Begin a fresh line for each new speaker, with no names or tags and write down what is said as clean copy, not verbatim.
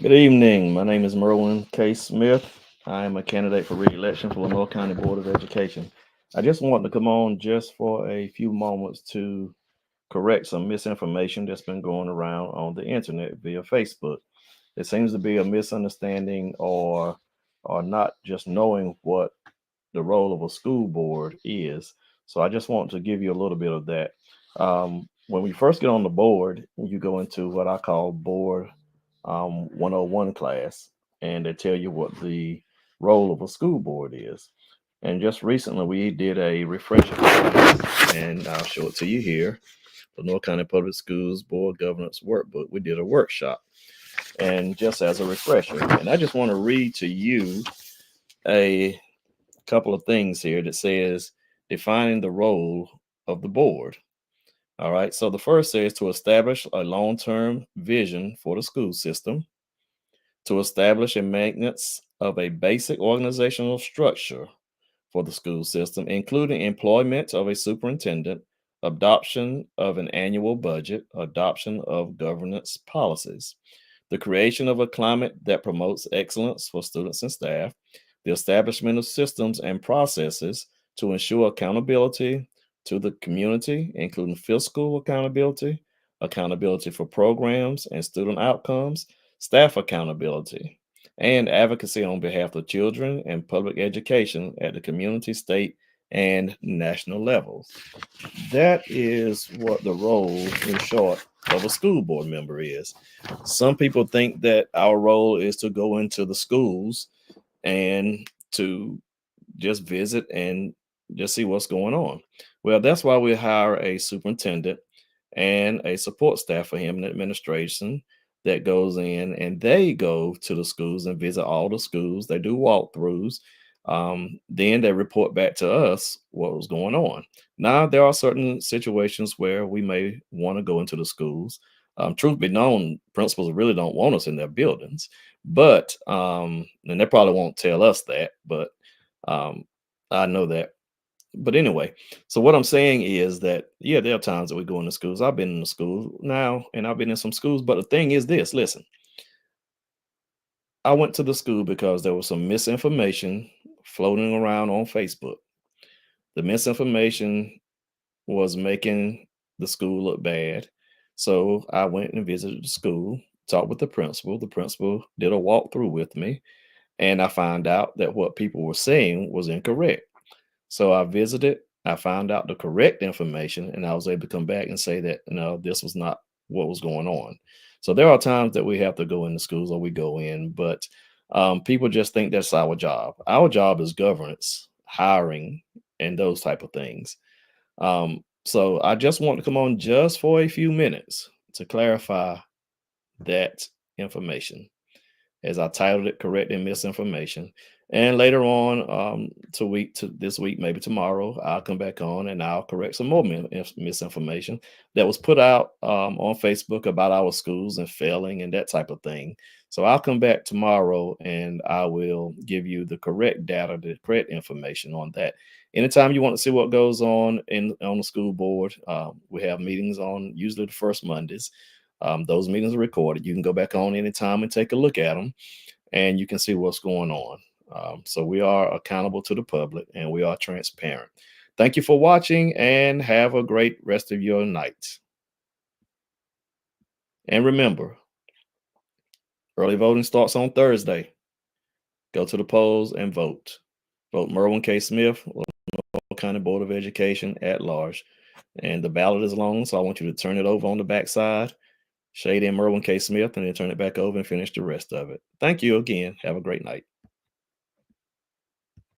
Good evening. My name is Merwin K. Smith. I am a candidate for re-election for Lenore County Board of Education. I just want to come on just for a few moments to correct some misinformation that's been going around on the internet via Facebook. There seems to be a misunderstanding or not just knowing what the role of a school board is. So I just want to give you a little bit of that. When we first get on the board, you go into what I call board 101 class, and they tell you what the role of a school board is. And just recently, we did a refresher class, and I'll show it to you here. The North County Public Schools Board Governance Workbook. We did a workshop, and just as a refresher, and I just want to read to you a couple of things here that says defining the role of the board. All right. So the first says to establish a long term vision for the school system, to establish and maintenance of a basic organizational structure for the school system, including employment of a superintendent, adoption of an annual budget, adoption of governance policies, the creation of a climate that promotes excellence for students and staff, the establishment of systems and processes to ensure accountability to the community, including fiscal accountability, accountability for programs and student outcomes, staff accountability, and advocacy on behalf of children and public education at the community, state, and national levels. That is what the role, in short, of a school board member is. Some people think that our role is to go into the schools and to just visit and just see what's going on. Well, that's why we hire a superintendent and a support staff for him in administration that goes in and they go to the schools and visit all the schools. They do walkthroughs. Then they report back to us what was going on. Now, there are certain situations where we may want to go into the schools. Truth be known, principals really don't want us in their buildings, but and they probably won't tell us that, but um, I know that. But anyway, so what I'm saying is that yeah, there are times that we go into schools. I've been in the school now, and I've been in some schools. But the thing is this: listen, I went to the school because there was some misinformation floating around on Facebook. The misinformation was making the school look bad. So I went and visited the school, talked with the principal. The principal did a walkthrough with me, and I found out that what people were saying was incorrect. So I visited, I found out the correct information, and I was able to come back and say that, no, this was not what was going on. So there are times that we have to go into schools or we go in, but people just think that's our job. Our job is governance, hiring, and those type of things. So I just want to come on just for a few minutes to clarify that information as I titled it "Correcting Misinformation." And later on, to this week, maybe tomorrow, I'll come back on and I'll correct some more misinformation that was put out on Facebook about our schools and failing and that type of thing. So I'll come back tomorrow and I will give you the correct data, the correct information on that. Anytime you want to see what goes on in on the school board, we have meetings on usually the first Mondays. Those meetings are recorded. You can go back on anytime and take a look at them, and you can see what's going on. So we are accountable to the public and we are transparent. Thank you for watching and have a great rest of your night. And remember, early voting starts on Thursday. Go to the polls and vote. Vote Merwin K. Smith, County Board of Education at large. And the ballot is long, so I want you to turn it over on the back side, shade in Merwin K. Smith, and then turn it back over and finish the rest of it. Thank you again. Have a great night.